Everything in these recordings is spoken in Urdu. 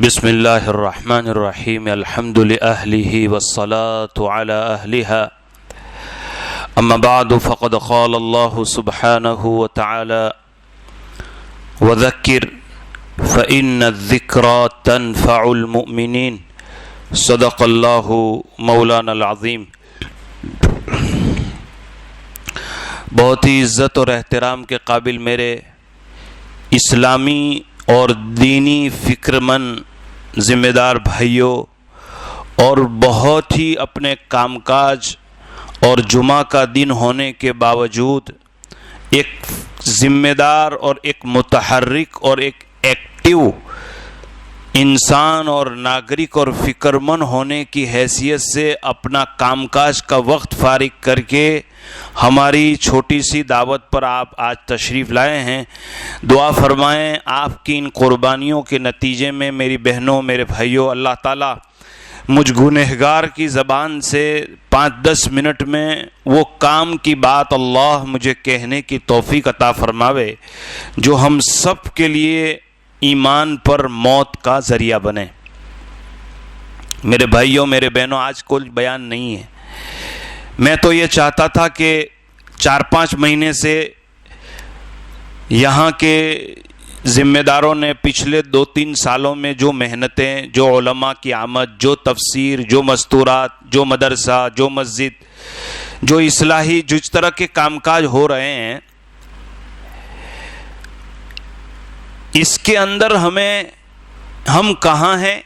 بسم اللہ الرحمن الرحیم الحمد لأہلہ والصلاة علی اہلہا اما بعد فقد قال اللہ سبحانہ وتعالی وذکر فإن الذکرى تنفع المؤمنین صدق اللہ مولانا العظیم۔ بہت ہی عزت اور احترام کے قابل میرے اسلامی اور دینی فکر مند ذمہ دار بھائیوں، اور بہت ہی اپنے کام کاج اور جمعہ کا دن ہونے کے باوجود ایک ذمہ دار اور ایک متحرک اور ایک ایکٹیو انسان اور ناگرک اور فکر مند ہونے کی حیثیت سے اپنا کام کاج کا وقت فارغ کر کے ہماری چھوٹی سی دعوت پر آپ آج تشریف لائے ہیں۔ دعا فرمائیں آپ کی ان قربانیوں کے نتیجے میں میری بہنوں، میرے بھائیوں، اللہ تعالیٰ مجھ گنہگار کی زبان سے 5-10 منٹ میں وہ کام کی بات اللہ مجھے کہنے کی توفیق عطا فرماوے جو ہم سب کے لیے ایمان پر موت کا ذریعہ بنے۔ میرے بھائیوں، میرے بہنوں، آج کوئی بیان نہیں ہے۔ میں تو یہ چاہتا تھا کہ 4-5 مہینے سے یہاں کے ذمہ داروں نے پچھلے 2-3 سالوں میں جو محنتیں، جو علماء کی آمد، جو تفسیر، جو مستورات، جو مدرسہ، جو مسجد، جو اصلاحی جس طرح کے کام کاج ہو رہے ہیں، اس کے اندر ہم کہاں ہیں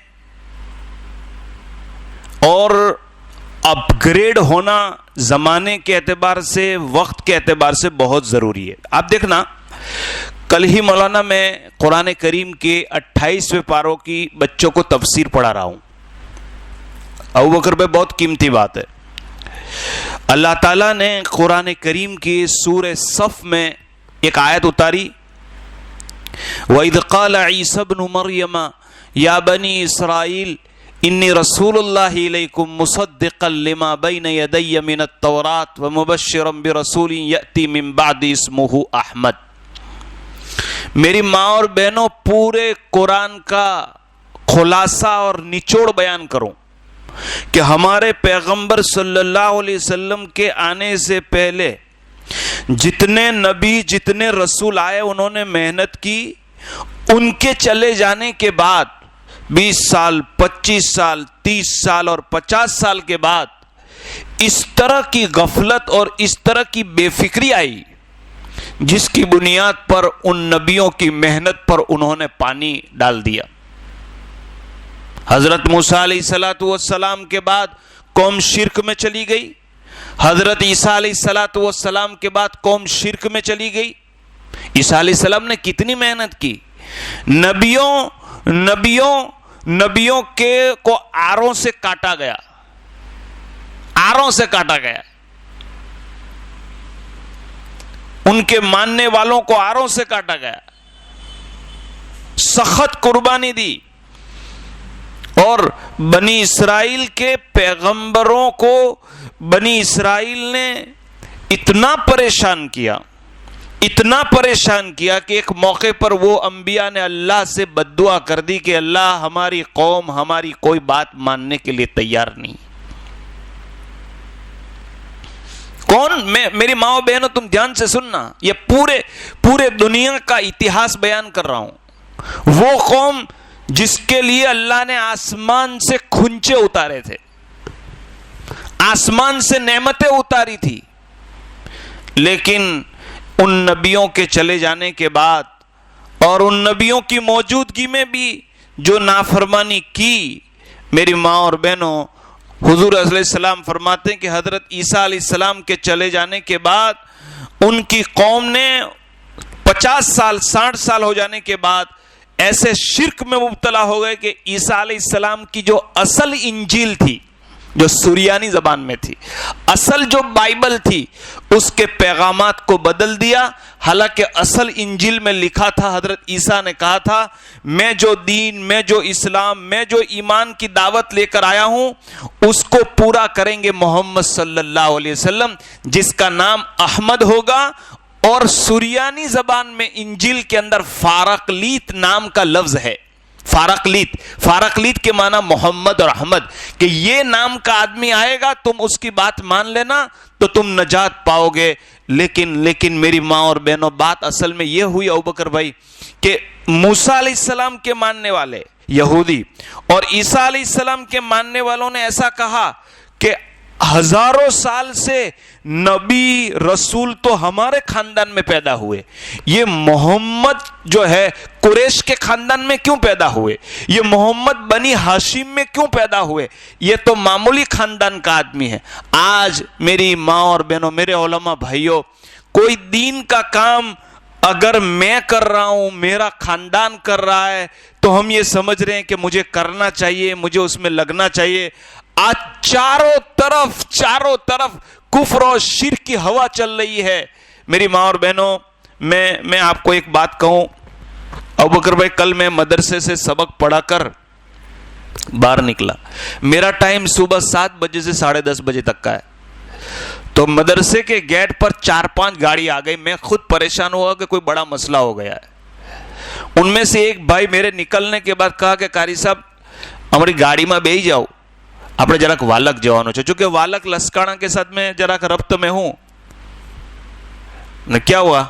اور اپ گریڈ ہونا زمانے کے اعتبار سے، وقت کے اعتبار سے بہت ضروری ہے۔ آپ دیکھنا، کل ہی مولانا میں قرآن کریم کے 28ویں پاروں کی بچوں کو تفسیر پڑھا رہا ہوں۔ ابوبکر پہ بہت قیمتی بات ہے۔ اللہ تعالیٰ نے قرآن کریم کی سورہ صف میں ایک آیت اتاری، وَإِذْ قَالَ عِيسَى ابْنُ مَرْيَمَ يَا بَنِي إِسْرَائِيلَ إِنِّي رَسُولُ اللَّهِ إِلَيْكُمْ مُصَدِّقًا لِمَا بَيْنَ يَدَيَّ مِنَ التَّوْرَاةِ وَمُبَشِّرًا بِرَسُولٍ يَأْتِي مِن بَعْدِي اسْمُهُ أَحْمَدُ۔ میری ماں اور بہنوں، پورے قرآن کا خلاصہ اور نچوڑ بیان کروں کہ ہمارے پیغمبر صلی اللہ علیہ وسلم کے آنے سے پہلے جتنے نبی، جتنے رسول آئے، انہوں نے محنت کی۔ ان کے چلے جانے کے بعد 20 سال، 25 سال، 30 سال اور 50 سال کے بعد اس طرح کی غفلت اور اس طرح کی بے فکری آئی جس کی بنیاد پر ان نبیوں کی محنت پر انہوں نے پانی ڈال دیا۔ حضرت موسیٰ علیہ السلام کے بعد قوم شرک میں چلی گئی۔ حضرت عیسیٰ علیہ السلام کے بعد قوم شرک میں چلی گئی۔ عیسیٰ علیہ السلام نے کتنی محنت کی، نبیوں کے کو آروں سے کاٹا گیا، آروں سے کاٹا گیا، ان کے ماننے والوں کو آروں سے کاٹا گیا، سخت قربانی دی، اور بنی اسرائیل کے پیغمبروں کو بنی اسرائیل نے اتنا پریشان کیا کہ ایک موقع پر وہ انبیاء نے اللہ سے بددعا کر دی کہ اللہ، ہماری قوم ہماری کوئی بات ماننے کے لیے تیار نہیں۔ کون؟ میری ماں و بہنوں، تم دھیان سے سننا، یہ پورے دنیا کا اتہاس بیان کر رہا ہوں۔ وہ قوم جس کے لیے اللہ نے آسمان سے کھنچے اتارے تھے، آسمان سے نعمتیں اتاری تھی، لیکن ان نبیوں کے چلے جانے کے بعد اور ان نبیوں کی موجودگی میں بھی جو نافرمانی کی، میری ماں اور بہنوں، حضور علیہ السلام فرماتے ہیں کہ حضرت عیسیٰ علیہ السلام کے چلے جانے کے بعد ان کی قوم نے 50 سال 60 سال ہو جانے کے بعد ایسے شرک میں مبتلا ہو گئے کہ عیسیٰ علیہ السلام کی جو اصل انجیل تھی، جو سریانی زبان میں تھی، اصل جو بائبل تھی، اس کے پیغامات کو بدل دیا۔ حالانکہ اصل انجیل میں لکھا تھا، حضرت عیسیٰ نے کہا تھا، میں جو دین، میں جو اسلام، میں جو ایمان کی دعوت لے کر آیا ہوں، اس کو پورا کریں گے محمد صلی اللہ علیہ وسلم، جس کا نام احمد ہوگا، اور سریانی زبان میں انجیل کے اندر فارقلیت نام کا لفظ ہے۔ فارقلیت کے معنی محمد اور احمد، کہ یہ نام کا آدمی آئے گا تم اس کی بات مان لینا تو تم نجات پاؤ گے۔ لیکن میری ماں اور بہنوں، بات اصل میں یہ ہوئی ابوبکر بھائی کہ موسیٰ علیہ السلام کے ماننے والے یہودی اور عیسیٰ علیہ السلام کے ماننے والوں نے ایسا کہا کہ ہزاروں سال سے نبی رسول تو ہمارے خاندان میں پیدا ہوئے، یہ محمد جو ہے قریش کے خاندان میں کیوں پیدا ہوئے، یہ محمد بنی ہاشم میں کیوں پیدا ہوئے، یہ تو معمولی خاندان کا آدمی ہے۔ آج میری ماں اور بہنوں، میرے علماء بھائیوں، کوئی دین کا کام اگر میں کر رہا ہوں، میرا خاندان کر رہا ہے، تو ہم یہ سمجھ رہے ہیں کہ مجھے کرنا چاہیے، مجھے اس میں لگنا چاہیے۔ آج چاروں طرف کفر اور شرک کی ہوا چل رہی ہے۔ میری ماں اور بہنوں، میں آپ کو ایک بات کہوں، ابوبکر بھائی، کل میں مدرسے سے سبق پڑھا کر باہر نکلا، میرا ٹائم صبح 7 بجے سے 10:30 بجے تک کا ہے، تو مدرسے کے گیٹ پر 4-5 گاڑی آ گئی۔ میں خود پریشان ہوا کہ کوئی بڑا مسئلہ ہو گیا ہے۔ ان میں سے ایک بھائی میرے نکلنے کے بعد کہا کہ قاری صاحب ہماری گاڑی میں بیٹھ جاؤ، આપણે જરાક વાલક જવાનું છે, چونکہ والک لسکانا کے ساتھ میں જરાک ربط میں ہوں۔ کیا ہوا،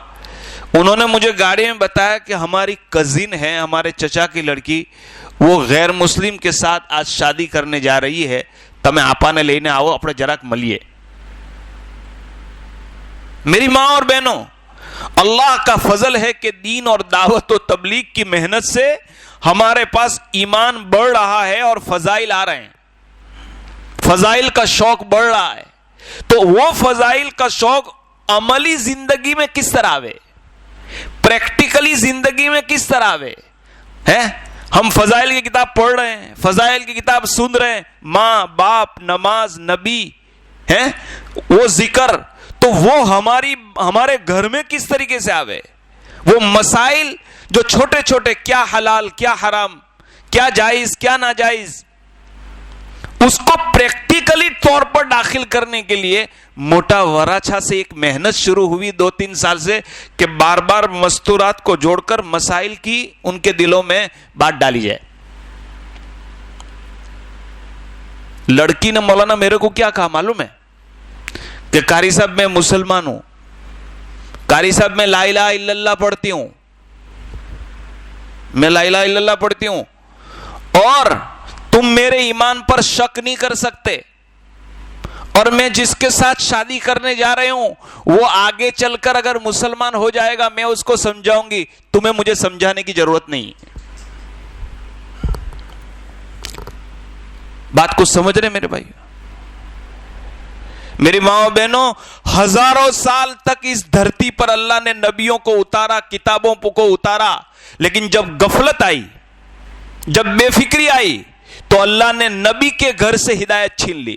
انہوں نے مجھے گاڑی میں بتایا کہ ہماری کزن ہے، ہمارے چچا کی لڑکی، وہ غیر مسلم کے ساتھ آج شادی کرنے جا رہی ہے، تمہیں آپا نے لینے آؤ، اپنے જરાک ملیے۔ میری ماں اور بہنوں، اللہ کا فضل ہے کہ دین اور دعوت و تبلیغ کی محنت سے ہمارے پاس ایمان بڑھ رہا ہے اور فضائل آ رہے ہیں، فضائل کا شوق بڑھ رہا ہے۔ تو وہ فضائل کا شوق عملی زندگی میں کس طرح آوے، پریکٹیکلی زندگی میں کس طرح آوے ہے؟ ہم فضائل کی کتاب پڑھ رہے ہیں، فضائل کی کتاب سن رہے ہیں، ماں باپ، نماز، نبی ہے، وہ ذکر، تو وہ ہمارے گھر میں کس طریقے سے آوے؟ وہ مسائل جو چھوٹے چھوٹے، کیا حلال کیا حرام، کیا جائز کیا ناجائز، اس کو پریکٹیکلی طور پر داخل کرنے کے لیے موٹا وراچھا سے ایک محنت شروع ہوئی 2-3 سال سے، کہ بار بار مستورات کو جوڑ کر مسائل کی ان کے دلوں میں بات ڈالی جائے۔ لڑکی نے مولانا میرے کو کیا کہا معلوم ہے کہ قاری صاحب میں مسلمان ہوں، قاری صاحب میں لا الہ الا اللہ پڑھتی ہوں، میں لا الہ الا اللہ پڑھتی ہوں، اور تم میرے ایمان پر شک نہیں کر سکتے، اور میں جس کے ساتھ شادی کرنے جا رہے ہوں وہ آگے چل کر اگر مسلمان ہو جائے گا میں اس کو سمجھاؤں گی، تمہیں مجھے سمجھانے کی ضرورت نہیں۔ بات کو سمجھ رہے میرے بھائی؟ میری ماں و بہنوں، ہزاروں سال تک اس دھرتی پر اللہ نے نبیوں کو اتارا، کتابوں کو اتارا، لیکن جب غفلت آئی، جب بے فکری آئی، تو اللہ نے نبی کے گھر سے ہدایت چھین لی۔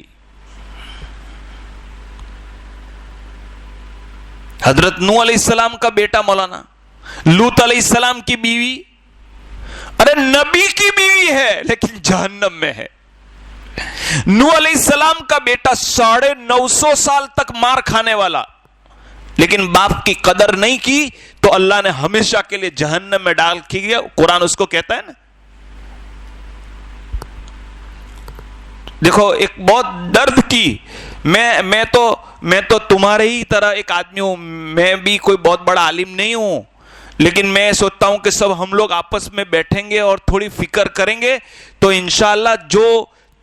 حضرت نوح علیہ السلام کا بیٹا مولانا، لوط علیہ السلام کی بیوی، ارے نبی کی بیوی ہے لیکن جہنم میں ہے۔ نوح علیہ السلام کا بیٹا 950 سال تک مار کھانے والا، لیکن باپ کی قدر نہیں کی تو اللہ نے ہمیشہ کے لیے جہنم میں ڈال دیا۔ قرآن اس کو کہتا ہے نا۔ دیکھو ایک بہت درد کی، میں تو تمہارے ہی طرح ایک آدمی ہوں، میں بھی کوئی بہت بڑا عالم نہیں ہوں، لیکن میں سوچتا ہوں کہ سب ہم لوگ آپس میں بیٹھیں گے اور تھوڑی فکر کریں گے تو انشاءاللہ جو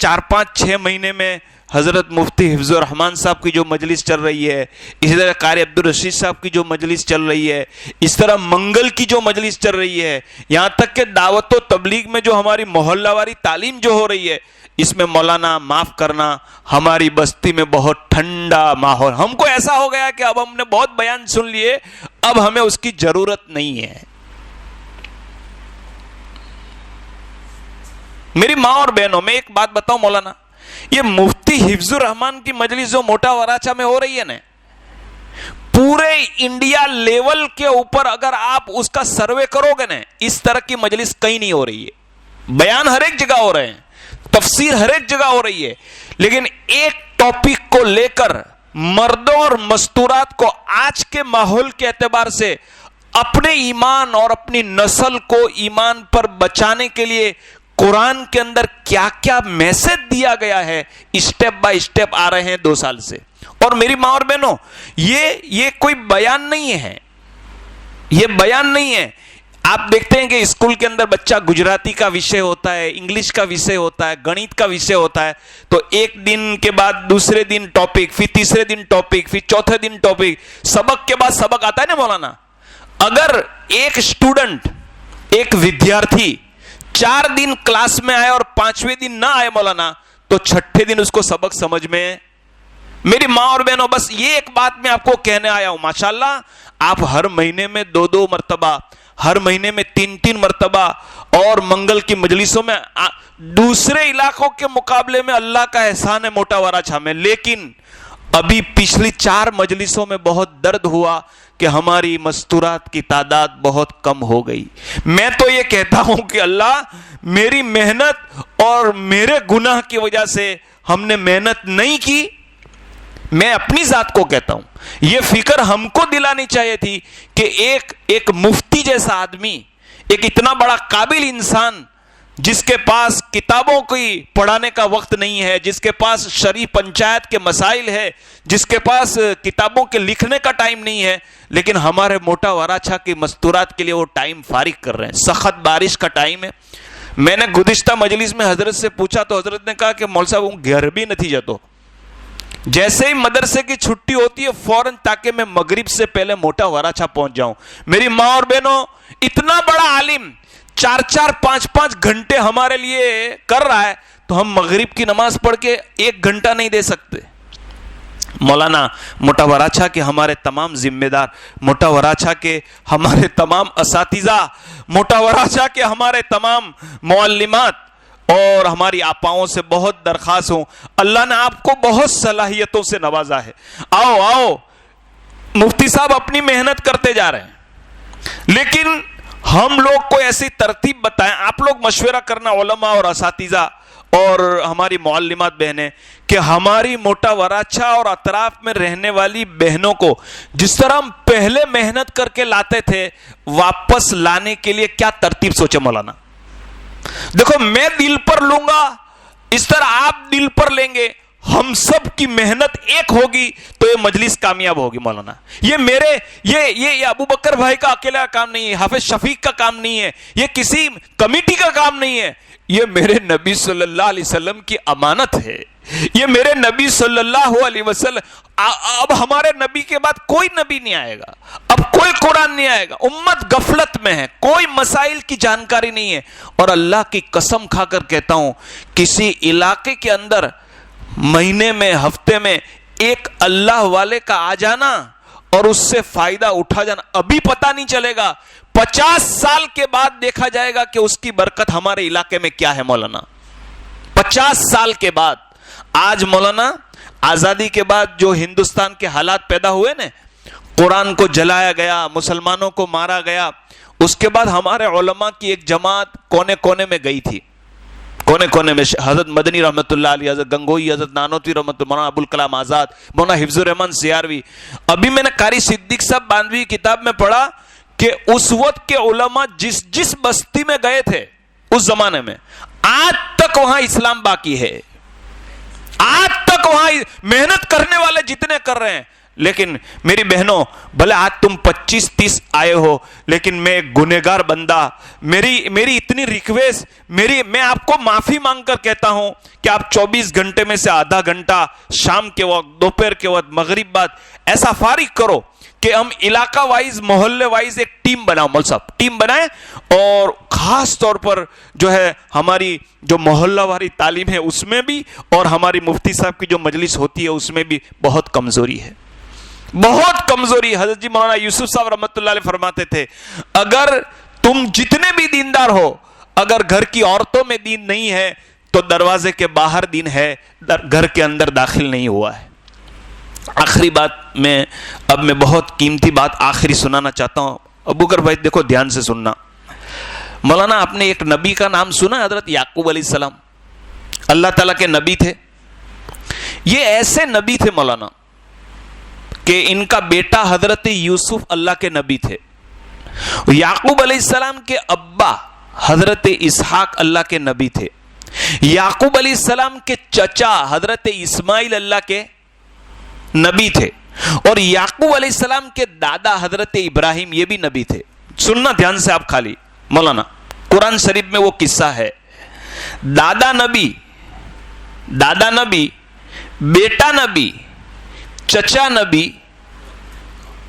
4-5-6 مہینے میں حضرت مفتی حفظ الرحمان صاحب کی جو مجلس چل رہی ہے، اسی طرح قاری عبدالرشید صاحب کی جو مجلس چل رہی ہے، اس طرح منگل کی جو مجلس چل رہی ہے، یہاں تک کہ دعوت و تبلیغ میں جو ہماری محلہ واری تعلیم جو ہو رہی ہے، اس میں مولانا معاف کرنا ہماری بستی میں بہت ٹھنڈا ماحول، ہم کو ایسا ہو گیا کہ اب ہم نے بہت بیان سن لیے، اب ہمیں اس کی ضرورت نہیں ہے۔ میری ماں اور بہنوں، میں ایک بات بتاؤں مولانا، یہ مفتی حفظ الرحمان کی مجلس جو موٹا وراچا میں ہو رہی ہے نا، پورے انڈیا لیول کے اوپر اگر آپ اس کا سروے کرو گے نا، اس طرح کی مجلس کہیں نہیں ہو رہی ہے۔ بیان ہر ایک جگہ ہو رہے ہیں، تفسیر ہر ایک جگہ ہو رہی ہے، لیکن ایک ٹاپک کو لے کر مردوں اور مستورات کو آج کے ماحول کے اعتبار سے اپنے ایمان اور اپنی نسل کو ایمان پر بچانے کے لیے قرآن کے اندر کیا کیا میسج دیا گیا ہے، اسٹیپ بائی اسٹیپ آ رہے ہیں 2 سال سے. اور میری ماں اور بہنوں، یہ کوئی بیان نہیں ہے، یہ بیان نہیں ہے. آپ دیکھتے ہیں کہ اسکول کے اندر بچہ گجراتی کا وشے ہوتا ہے، انگلش کا وشے ہوتا ہے، گنت کا وشے ہوتا ہے، تو ایک دن کے بعد دوسرے دن ٹاپک، پھر تیسرے دن ٹاپک، پھر چوتھے دن ٹاپک، سبق کے بعد سبق آتا ہے نا مولانا. اگر ایک اسٹوڈنٹ، ایک ودیارتھی 4 دن کلاس میں آئے اور 5ویں دن نہ آئے مولانا، تو 6ٹھے دن اس کو سبق سمجھ میں. میری ماں اور بہنوں، بس یہ ایک بات میں آپ کو کہنے آیا ہوں. ماشاءاللہ آپ ہر مہینے میں 2 مرتبہ، ہر مہینے میں 3 مرتبہ، اور منگل کی مجلسوں میں دوسرے علاقوں کے مقابلے میں اللہ کا احسان ہے موٹا وراچھا میں. لیکن ابھی پچھلی 4 مجلسوں میں بہت درد ہوا کہ ہماری مستورات کی تعداد بہت کم ہو گئی. میں تو یہ کہتا ہوں کہ اللہ، میری محنت اور میرے گناہ کی وجہ سے ہم نے محنت نہیں کی. میں اپنی ذات کو کہتا ہوں، یہ فکر ہم کو دلانی چاہیے تھی کہ ایک مفتی جیسا آدمی، ایک اتنا بڑا قابل انسان، جس کے پاس کتابوں کی پڑھانے کا وقت نہیں ہے، جس کے پاس شرعی پنچایت کے مسائل ہے، جس کے پاس کتابوں کے لکھنے کا ٹائم نہیں ہے، لیکن ہمارے موٹا وراچھا کی مستورات کے لیے وہ ٹائم فارغ کر رہے ہیں. سخت بارش کا ٹائم ہے. میں نے گزشتہ مجلس میں حضرت سے پوچھا تو حضرت نے کہا کہ مول صاحب وہ گھر بھی نہیں جاتا، جیسے ہی مدرسے کی چھٹی ہوتی ہے فوراً تاکہ میں مغرب سے پہلے موٹا وراچھا پہنچ جاؤں. میری ماں اور بہنوں، اتنا بڑا عالم 4 5 گھنٹے ہمارے لیے کر رہا ہے، تو ہم مغرب کی نماز پڑھ کے 1 گھنٹہ نہیں دے سکتے. مولانا موٹا وراچھا کے ہمارے تمام ذمہ دار، موٹا وراچھا کے ہمارے تمام اساتذہ، موٹا وراچھا کے ہمارے تمام معلمات اور ہماری آپاؤں سے بہت درخواست ہوں، اللہ نے آپ کو بہت صلاحیتوں سے نوازا ہے. آؤ مفتی صاحب اپنی محنت کرتے جا رہے ہیں، لیکن ہم لوگ کو ایسی ترتیب بتائیں. آپ لوگ مشورہ کرنا، علماء اور اساتذہ اور ہماری معلمات بہنیں، کہ ہماری موٹا وراچھا اور اطراف میں رہنے والی بہنوں کو جس طرح ہم پہلے محنت کر کے لاتے تھے، واپس لانے کے لیے کیا ترتیب سوچے مولانا. دیکھو، میں دل پر لوں گا، اس طرح آپ دل پر لیں گے، ہم سب کی محنت ایک ہوگی تو یہ مجلس کامیاب ہوگی مولانا. یہ ابو بکر بھائی کا اکیلا کام نہیں ہے، حافظ شفیق کا کام نہیں ہے، یہ کسی کمیٹی کا کام نہیں ہے، یہ میرے نبی صلی اللہ علیہ وسلم کی امانت ہے. یہ میرے نبی صلی اللہ علیہ وسلم، اب ہمارے نبی کے بعد کوئی نبی نہیں آئے گا، اب کوئی قرآن نہیں آئے گا. امت غفلت میں ہے، کوئی مسائل کی جانکاری نہیں ہے. اور اللہ کی قسم کھا کر کہتا ہوں، کسی علاقے کے اندر مہینے میں، ہفتے میں ایک اللہ والے کا آ جانا اور اس سے فائدہ اٹھا جانا، ابھی پتہ نہیں چلے گا. 50 سال کے بعد دیکھا جائے گا کہ اس کی برکت ہمارے علاقے میں کیا ہے مولانا. 50 سال کے بعد. آج مولانا آزادی کے بعد جو ہندوستان کے حالات پیدا ہوئے نا، قرآن کو جلایا گیا، مسلمانوں کو مارا گیا، اس کے بعد ہمارے علماء کی ایک جماعت کونے کونے میں گئی تھی، کونے کونے میں. حضرت مدنی رحمت اللہ علیہ، حضرت گنگوئی، حضرت نانوتوی رحمت اللہ، مولانا ابوالکلام آزاد، مولانا حفظ الرحمان سیاروی. ابھی میں نے قاری صدیق صاحب باندوی کتاب میں پڑھا کہ اس وقت کے علماء جس بستی میں گئے تھے اس زمانے میں، آج تک وہاں اسلام باقی ہے. آج تک وہاں محنت کرنے والے جتنے کر رہے ہیں. لیکن میری بہنوں، بھلے آج تم 25-30 آئے ہو، لیکن میں ایک گنہگار بندہ، میری اتنی ریکویسٹ، میں آپ کو معافی مانگ کر کہتا ہوں کہ آپ 24 گھنٹے میں سے آدھا گھنٹہ شام کے وقت، دوپہر کے وقت، مغرب بعد ایسا فارغ کرو کہ ہم علاقہ وائز، محلے وائز ایک ٹیم بناؤ. مول صاحب ٹیم بنائیں، اور خاص طور پر جو ہے ہماری جو محلہ واری تعلیم ہے اس میں بھی، اور ہماری مفتی صاحب کی جو مجلس ہوتی ہے اس میں بھی بہت کمزوری ہے، بہت کمزوری. حضرت جی مولانا یوسف صاحب رحمۃ اللہ علیہ فرماتے تھے، اگر تم جتنے بھی دیندار ہو، اگر گھر کی عورتوں میں دین نہیں ہے تو دروازے کے باہر دین ہے، گھر کے اندر داخل نہیں ہوا ہے. آخری بات اب میں بہت قیمتی بات آخری سنانا چاہتا ہوں. ابو بکر بھائی دیکھو دھیان سے سننا. مولانا آپ نے ایک نبی کا نام سنا، حضرت یعقوب علیہ السلام، اللہ تعالیٰ کے نبی تھے. یہ ایسے نبی تھے مولانا کہ ان کا بیٹا حضرت یوسف اللہ کے نبی تھے. یعقوب علیہ السلام کے ابا حضرت اسحاق اللہ کے نبی تھے. یعقوب علیہ السلام کے چچا حضرت اسماعیل اللہ کے نبی تھے. اور یعقوب علیہ السلام کے دادا حضرت ابراہیم یہ بھی نبی تھے. سننا دھیان سے آپ خالی مولانا, قرآن شریف میں وہ قصہ ہے. دادا نبی, بیٹا نبی, چچا نبی,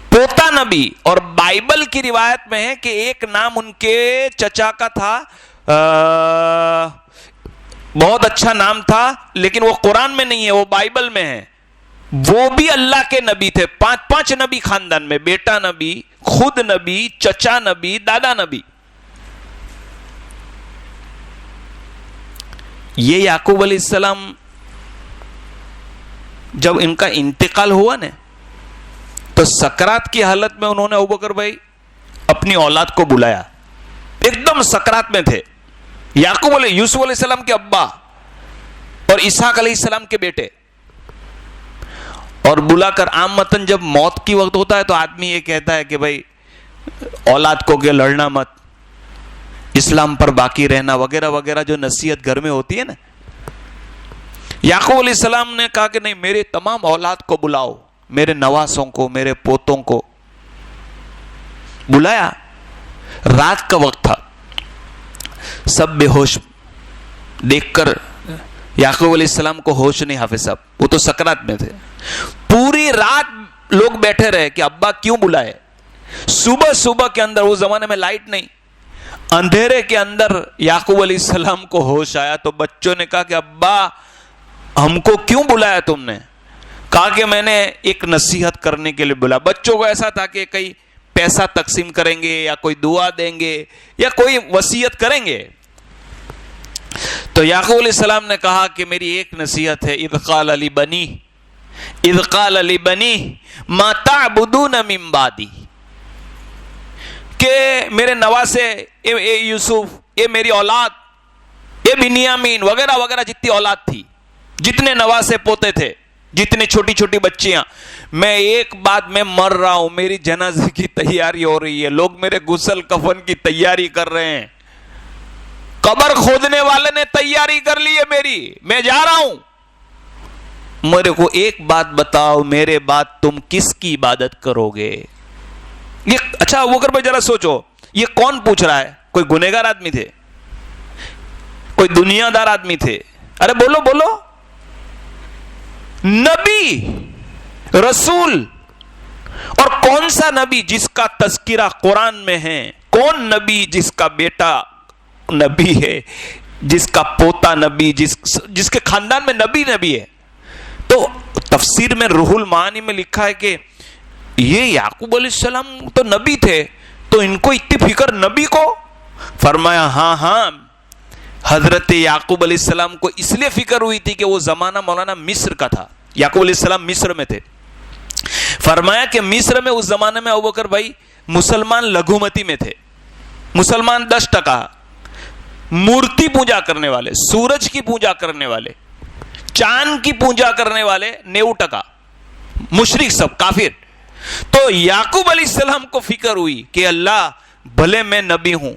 پوتا نبی. اور بائبل کی روایت میں ہے کہ ایک نام ان کے چچا کا تھا, بہت اچھا نام تھا, لیکن وہ قرآن میں نہیں ہے, وہ بائبل میں ہے. وہ بھی اللہ کے نبی تھے. 5 نبی خاندان میں, بیٹا نبی, خود نبی, چچا نبی, دادا نبی. یہ یعقوب علیہ السلام جب ان کا انتقال ہوا نا, تو سکرات کی حالت میں انہوں نے ابوبکر بھائی اپنی اولاد کو بلایا. ایک دم سکرات میں تھے یوسف علیہ السلام کے ابا اور اسحاق علیہ السلام کے بیٹے. اور بلا کر, عام متن جب موت کی وقت ہوتا ہے تو آدمی یہ کہتا ہے کہ بھائی اولاد کو کہ لڑنا مت, اسلام پر باقی رہنا وغیرہ وغیرہ جو نصیحت گھر میں ہوتی ہے نا. یعقوب علیہ السلام نے کہا کہ نہیں, میرے تمام اولاد کو بلاؤ, میرے نواسوں کو, میرے پوتوں کو بلایا. رات کا وقت تھا, سب بے ہوش. دیکھ کر یعقوب علیہ السلام کو ہوش نہیں حافظ صاحب, وہ تو سکرات میں تھے. پوری رات لوگ بیٹھے رہے کہ ابا کیوں بلائے. صبح کے اندر, اس زمانے میں لائٹ نہیں, اندھیرے کے اندر یعقوب علیہ السلام کو ہوش آیا. تو بچوں نے کہا کہ ابا ہم کو کیوں بلایا تم نے؟ کہا کہ میں نے ایک نصیحت کرنے کے لیے بلایا. بچوں کو ایسا تھا کہ کئی پیسہ تقسیم کریں گے یا کوئی دعا دیں گے یا کوئی وصیت کریں گے. تو یعقوب علیہ السلام نے کہا کہ میری ایک نصیحت ہے, اذ قال لبنی ما تعبدون من بعدی, کہ میرے نواسے, اے یوسف, اے میری اولاد, اے بنیامین وغیرہ وغیرہ جتنی اولاد تھی, جتنے نواسے پوتے تھے, جتنی چھوٹی چھوٹی بچیاں, میں ایک بات, میں مر رہا ہوں, میری جنازے کی تیاری ہو رہی ہے, لوگ میرے غسل کفن کی تیاری کر رہے ہیں, قبر کھودنے والے نے تیاری کر لی ہے میری, میں جا رہا ہوں, میرے کو ایک بات بتاؤ, میرے بعد تم کس کی عبادت کرو گے؟ یہ اچھا ابوبکر بھائی ذرا سوچو, یہ کون پوچھ رہا ہے؟ کوئی گنہگار آدمی تھے, کوئی دنیا دار آدمی تھے؟ ارے بولو, نبی, رسول. اور کون سا نبی جس کا تذکرہ قرآن میں ہے؟ کون نبی جس کا بیٹا نبی ہے, جس کا پوتا نبی, جس کے خاندان میں نبی ہے؟ تو تفسیر میں روح المعانی میں لکھا ہے کہ یہ یعقوب علیہ السلام تو نبی تھے, تو ان کو اتنی فکر نبی کو. فرمایا ہاں, حضرت یعقوب علیہ السلام کو اس لیے فکر ہوئی تھی کہ وہ زمانہ مولانا مصر کا تھا. یعقوب علیہ السلام مصر میں تھے. فرمایا کہ مصر میں اس زمانے میں ابوبکر بھائی مسلمان لگھومتی میں تھے. مسلمان 10%, مورتی پوجا کرنے والے, سورج کی پوجا کرنے والے, چاند کی پوجا کرنے والے 90%, مشرک سب کافر. تو یعقوب علیہ السلام کو فکر ہوئی کہ اللہ بھلے میں نبی ہوں,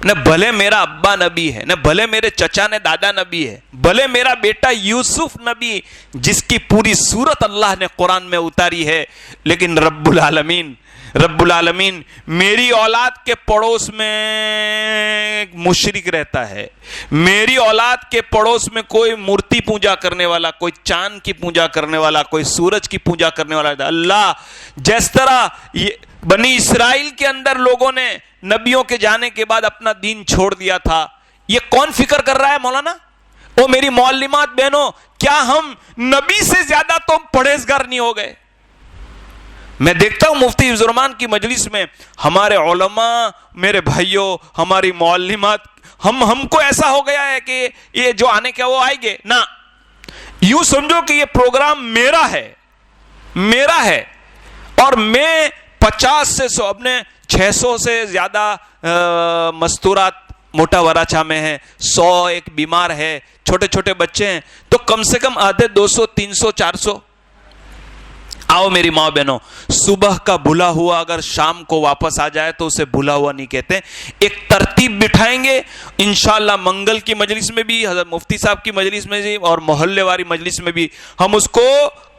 نہ بھلے میرا ابا نبی ہے, نہ بھلے میرے چچا نے دادا نبی ہے, بھلے میرا بیٹا یوسف نبی جس کی پوری صورت اللہ نے قرآن میں اتاری ہے, لیکن رب العالمین میری اولاد کے پڑوس میں مشرک رہتا ہے, میری اولاد کے پڑوس میں کوئی مورتی پوجا کرنے والا, کوئی چاند کی پوجا کرنے والا, کوئی سورج کی پوجا کرنے والا. اللہ جس طرح بنی اسرائیل کے اندر لوگوں نے نبیوں کے جانے کے بعد اپنا دین چھوڑ دیا تھا, یہ کون فکر کر رہا ہے مولانا؟ او میری معلمات بہنوں, کیا ہم نبی سے زیادہ تو پرہیزگار نہیں ہو گئے؟ میں دیکھتا ہوں مفتی حفظ الرحمان کی مجلس میں ہمارے علماء, میرے بھائیوں, ہماری معلمات, ہم کو ایسا ہو گیا ہے کہ یہ جو آنے کے وہ آئیں گے نا, یوں سمجھو کہ یہ پروگرام میرا ہے اور میں 50 سے 100 اپنے 600 سے زیادہ مستورات موٹا وراچا میں ہیں, 100 ایک بیمار ہے, چھوٹے چھوٹے بچے ہیں, تو کم سے کم آدھے 200 300 400 آؤ میری ماں بہنوں، صبح کا بھلا ہوا اگر شام کو واپس آ جائے تو اسے بھلا ہوا نہیں کہتے. ایک ترتیب بٹھائیں گے انشاءاللہ، منگل کی مجلس میں بھی، حضرت مفتی صاحب کی مجلس میں بھی، اور محلے والی مجلس میں بھی ہم اس کو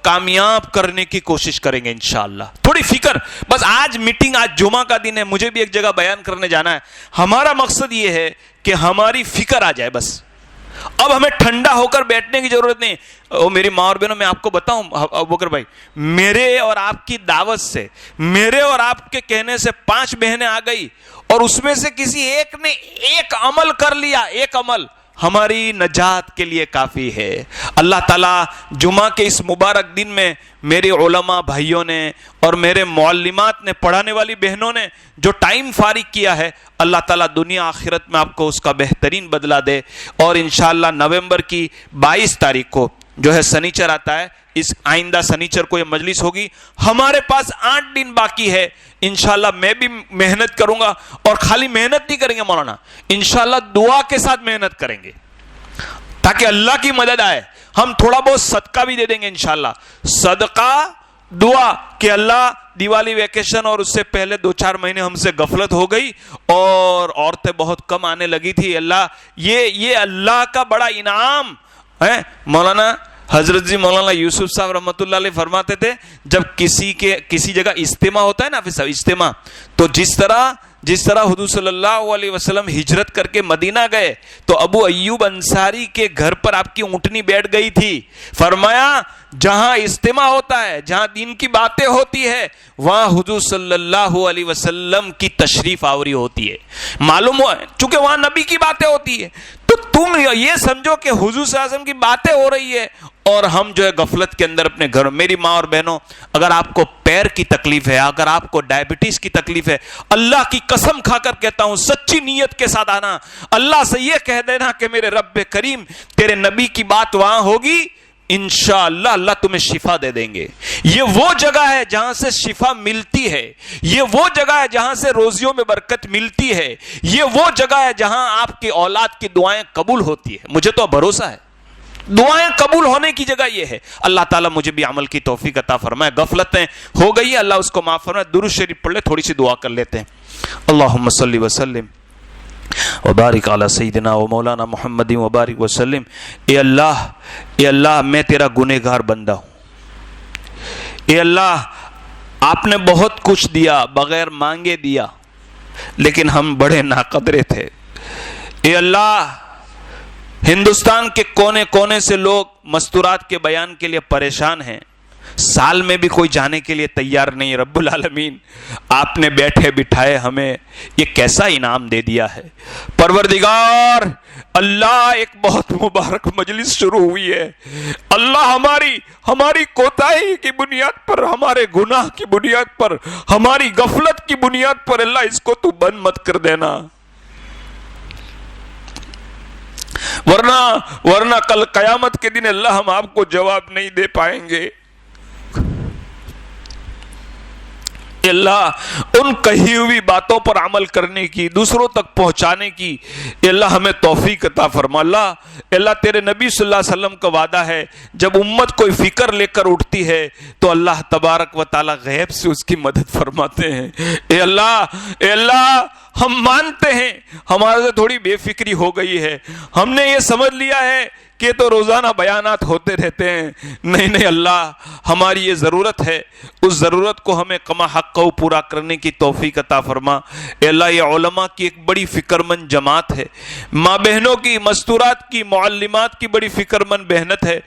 کامیاب کرنے کی کوشش کریں گے انشاءاللہ. تھوڑی فکر، بس آج میٹنگ، آج جمعہ کا دن ہے، مجھے بھی ایک جگہ بیان کرنے جانا ہے. ہمارا مقصد یہ ہے کہ ہماری فکر آ جائے بس. اب ہمیں ٹھنڈا ہو کر بیٹھنے کی ضرورت نہیں. میری ماں اور بہنوں، میں آپ کو بتاؤں ابوبکر بھائی، میرے اور آپ کی دعوت سے، میرے اور آپ کے کہنے سے 5 بہنیں آ گئی، اور اس میں سے کسی ایک نے ایک عمل کر لیا، ایک عمل ہماری نجات کے لیے کافی ہے. اللہ تعالیٰ جمعہ کے اس مبارک دن میں میرے علماء بھائیوں نے اور میرے معلمات نے، پڑھانے والی بہنوں نے جو ٹائم فارغ کیا ہے، اللہ تعالیٰ دنیا آخرت میں آپ کو اس کا بہترین بدلہ دے. اور انشاءاللہ نومبر کی 22 تاریخ کو جو ہے سنیچر آتا ہے، اس آئندہ سنیچر کو یہ مجلس ہوگی. ہمارے پاس 8 دن باقی ہے. انشاءاللہ میں بھی محنت کروں گا، اور خالی محنت نہیں کریں گے مولانا، انشاءاللہ دعا کے ساتھ محنت کریں گے تاکہ اللہ کی مدد آئے. ہم تھوڑا بہت صدقہ بھی دے دیں گے انشاءاللہ. صدقہ، دعا کہ اللہ دیوالی ویکیشن اور اس سے پہلے 2-4 مہینے ہم سے غفلت ہو گئی اور عورتیں بہت کم آنے لگی تھی. اللہ یہ اللہ کا بڑا انعام ہے. مولانا حضرت جی مولانا یوسف صاحب رحمۃ اللہ علیہ فرماتے تھے، جب کسی جگہ اجتماع ہوتا ہے نا، پھر اجتماع، تو جس طرح حضور صلی اللہ علیہ وسلم ہجرت کر کے مدینہ گئے تو ابو ایوب انصاری کے گھر پر آپ کی اونٹنی بیٹھ گئی تھی. فرمایا جہاں اجتماع ہوتا ہے، جہاں دین کی باتیں ہوتی ہے، وہاں حضور صلی اللہ علیہ وسلم کی تشریف آوری ہوتی ہے. معلوم ہوا چونکہ وہاں نبی کی باتیں ہوتی ہے، تو تم یہ سمجھو کہ حضور صلی اللہ علیہ وسلم کی باتیں ہو رہی ہے اور ہم جو ہے غفلت کے اندر اپنے گھروں. میری ماں اور بہنوں، اگر آپ کو پیر کی تکلیف ہے، اگر آپ کو ڈائبٹیز کی تکلیف ہے، اللہ کی قسم کھا کر کہتا ہوں، سچی نیت کے ساتھ آنا، اللہ سے یہ کہہ دینا کہ میرے رب کریم تیرے نبی کی بات وہاں ہوگی، انشاءاللہ اللہ تمہیں شفا دے دیں گے. یہ وہ جگہ ہے جہاں سے شفا ملتی ہے، یہ وہ جگہ ہے جہاں سے روزیوں میں برکت ملتی ہے، یہ وہ جگہ ہے جہاں آپ کی اولاد کی دعائیں قبول ہوتی ہے. مجھے تو بھروسہ ہے دعائیں قبول ہونے کی جگہ یہ ہے. اللہ تعالیٰ مجھے بھی عمل کی توفیق عطا فرمائے. غفلتیں ہو گئی ہے، اللہ اس کو معاف فرمائے. درود شریف پڑھ لے، تھوڑی سی دعا کر لیتے ہیں. اللہم صلی وسلم وبارک علی سیدنا و مولانا محمد وبارک وسلم. اے اللہ میں تیرا گنہگار بندہ ہوں. اے اللہ آپ نے بہت کچھ دیا، بغیر مانگے دیا، لیکن ہم بڑے ناقدرے تھے. اے اللہ ہندوستان کے کونے کونے سے لوگ مستورات کے بیان کے لیے پریشان ہیں، سال میں بھی کوئی جانے کے لیے تیار نہیں. رب العالمین آپ نے بیٹھے بٹھائے ہمیں یہ کیسا انعام دے دیا ہے. پروردگار اللہ ایک بہت مبارک مجلس شروع ہوئی ہے. اللہ ہماری کوتاہی کی بنیاد پر، ہمارے گناہ کی بنیاد پر، ہماری غفلت کی بنیاد پر اللہ اس کو تو بند مت کر دینا، ورنہ کل قیامت کے دن اللہ ہم آپ کو جواب نہیں دے پائیں گے. اللہ ان کہی ہوئی باتوں پر عمل کرنے کی، دوسروں تک پہنچانے کی اللہ ہمیں توفیق عطا فرما. اللہ تیرے نبی صلی اللہ علیہ وسلم کا وعدہ ہے، جب امت کوئی فکر لے کر اٹھتی ہے تو اللہ تبارک و تعالی غیب سے اس کی مدد فرماتے ہیں. اے اللہ ہم مانتے ہیں ہمارے سے تھوڑی بے فکری ہو گئی ہے، ہم نے یہ سمجھ لیا ہے کہ تو روزانہ بیانات ہوتے رہتے ہیں. نہیں اللہ، ہماری یہ ضرورت ہے، اس ضرورت کو ہمیں کما حق کو پورا کرنے کی توفیق عطا فرما. اے اللہ یہ علماء کی ایک بڑی فکر مند جماعت ہے، ماں بہنوں کی، مستورات کی، معلمات کی بڑی فکر مند بہنت ہے.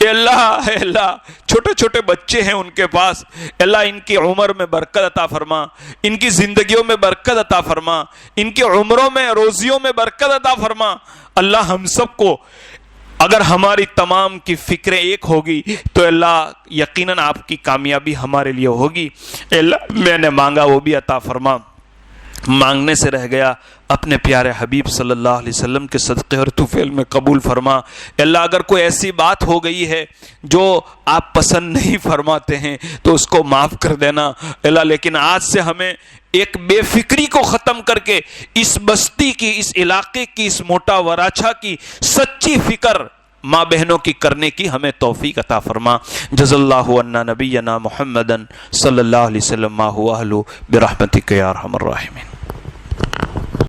اے اللہ چھوٹے چھوٹے بچے ہیں ان کے پاس، اللہ ان کی عمر میں برکت عطا فرما، ان کی زندگیوں میں برکت عطا فرما، ان کی عمروں میں، روزیوں میں برکت عطا فرما. اللہ ہم سب کو، اگر ہماری تمام کی فکریں ایک ہوگی تو اللہ یقیناً آپ کی کامیابی ہمارے لیے ہوگی. اللہ میں نے مانگا وہ بھی عطا فرما، مانگنے سے رہ گیا اپنے پیارے حبیب صلی اللہ علیہ وسلم کے صدقے اور طفیل میں قبول فرما. اللہ اگر کوئی ایسی بات ہو گئی ہے جو آپ پسند نہیں فرماتے ہیں تو اس کو معاف کر دینا اللہ. لیکن آج سے ہمیں ایک بے فکری کو ختم کر کے اس بستی کی، اس علاقے کی، اس موٹا وراچھا کی سچی فکر ماں بہنوں کی کرنے کی ہمیں توفیق عطا فرما. جزا اللہ عنا نبینا محمدا صلی اللہ علیہ وسلم ما هو اہل برحمتک یا ارحم الراحمین.